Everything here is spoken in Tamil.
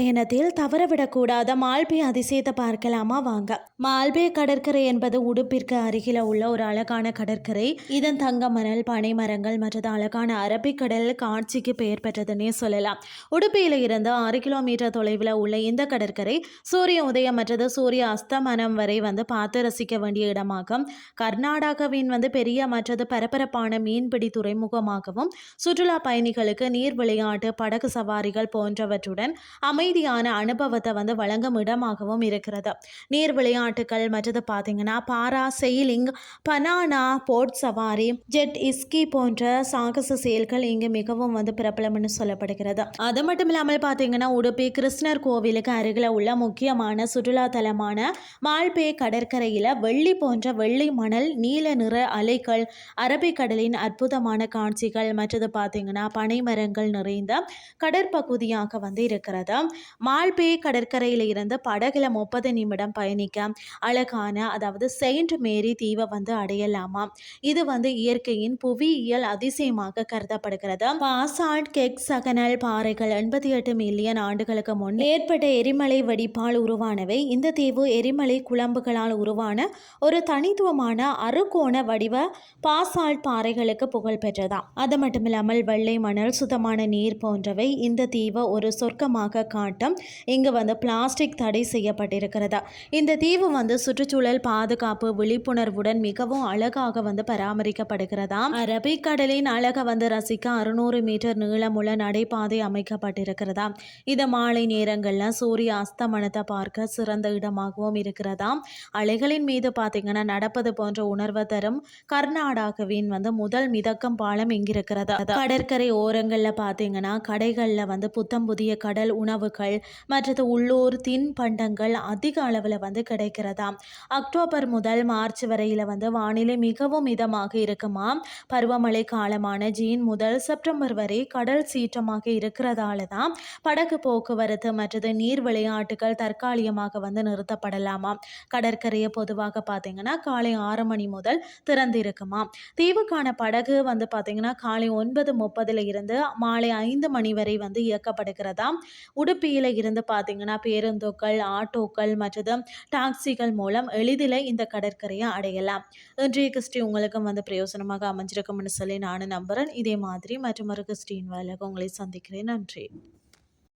பயணத்தில் தவறவிடக்கூடாத மால்பே அதிசயத்தை பார்க்கலாமா வாங்க. மால்பே கடற்கரை என்பது உடுப்பிற்கு அருகில உள்ள ஒரு அழகான கடற்கரை. இதன் தங்க மணல், பனை மரங்கள் மற்றது அழகான அரபிக்கடல் காட்சிக்கு பெயர் பெற்றதுன்னே சொல்லலாம். உடுப்பியில இருந்து 6 கிலோமீட்டர் தொலைவில் உள்ள இந்த கடற்கரை சூரிய உதயம் மற்றது சூரிய அஸ்தமனம் வரை பார்த்து ரசிக்க வேண்டிய இடமாகும். கர்நாடகாவின் பெரிய மற்றது பரபரப்பான மீன்பிடி துறைமுகமாகவும் சுற்றுலா பயணிகளுக்கு நீர் விளையாட்டு, படகு சவாரிகள் போன்றவற்றுடன் அமைதியான அனுபவத்தை வழங்கும் இடமாகவும் இருக்கிறது. நீர் விளையாட்டுகள் மற்றது பார்த்தீங்கன்னா பாரா செயிலிங், பனானா போட் சவாரி, ஜெட் இஸ்கி போன்ற சாகச செயல்கள் இங்கு மிகவும் பிரபலம்னு சொல்லப்படுகிறது. அது மட்டும் இல்லாமல் பார்த்தீங்கன்னா உடுப்பி கிருஷ்ணர் கோவிலுக்கு அருகில் உள்ள முக்கியமான சுற்றுலா தலமான மால்பே கடற்கரையில் வெள்ளி போன்ற வெள்ளை மணல், நீல நிற அலைகள், அரபிக்கடலின் அற்புதமான காட்சிகள் மற்றது பார்த்தீங்கன்னா பனைமரங்கள் நிறைந்த கடற்பகுதியாக இருக்கிறது. மால்பே கடற்கரையில் இருந்து படகுல 30 நிமிடம் பயணிக்க அழகான அதாவது செயின்ட் மேரி தீவை அடையலாமா. இது இயற்கையின் புவியியல் அதிசயமாக கருதப்படுகிறது. பாசால்ட் ஹெக்ஸகனல் பாறைகள் 88 மில்லியன் ஆண்டுகளுக்கு முன் ஏற்பட்ட எரிமலை வெடிப்பால் உருவானவை. இந்த தீவு எரிமலை குழம்புகளால் உருவான ஒரு தனித்துவமான அறுகோண வடிவ பாசால்ட் பாறைகளுக்கு புகழ் பெற்றதாம். அது மட்டுமில்லாமல் வெள்ளை மணல், சுத்தமான நீர் போன்றவை இந்த தீவை ஒரு சொர்க்கமாக காட்டும். இங்கு பிளாஸ்டிக் தடை செய்யப்பட்டிருக்கிறது. இந்த தீவு சுற்றுச்சூழல் பாதுகாப்பு விழிப்புணர்வுடன் மிகவும் அழகாக பராமரிக்கப்படுகிறதாம். அரபிக்கடலின் அழக ரசிக்க 600 மீட்டர் நீளமுள்ள நடைபாதை அமைக்கப்பட்டிருக்கிறதாம். இது மாலை நேரங்களில் சூரிய அஸ்தமனத்தை பார்க்க சிறந்த இடமாகவும் இருக்கிறதாம். அலைகளின் மீது பார்த்தீங்கன்னா நடப்பது போன்ற உணர்வை தரும் கர்நாடகாவின் முதல் மிதக்கும் பாலம் இங்கிருக்கிறது. கடற்கரை ஓரங்களில் பார்த்தீங்கன்னா கடைகளில் புத்தம் புதிய கடல் உணவுகள் மற்றது உள்ளூர் தின்பண்டங்கள் அதிக அளவில் கிடைக்கிறதாம். அக்டோபர் முதல் மார்ச் வரையில் வானிலை மிகவும் மிதமாக இருக்குமா. பருவமழை காலமான ஜூன் முதல் செப்டம்பர் வரை கடல் சீற்றமாக இருக்கிறதால தான் படகு போக்குவரத்து மற்றது நீர் விளையாட்டுகள் தற்காலிகமாக நிறுத்தப்படலாமா. கடற்கரையை பொதுவாக பார்த்தீங்கன்னா காலை 6 மணி முதல் திறந்து இருக்குமா. தீவுக்கான படகு பார்த்தீங்கன்னா காலை 9:30 இருந்து மாலை 5 மணி வரை இயக்கப்படுகிறதா. உடுப்பியில இருந்து பார்த்தீங்கன்னா பேருந்துகள், ஆட்டோக்கள் மற்றது டாக்ஸிகள் மூலம் எளிதில் இந்த கடற்கரையை அடையலாம். இன்றைய கிறிஸ்டி உங்களுக்கும் பிரயோசனமாக அமைஞ்சிருக்கும்னு சொல்லி நானும் நம்புகிறேன். இதே மாதிரி மற்றொரு கிறிஸ்டின் வேலைக்கு உங்களை சந்திக்கிறேன். நன்றி.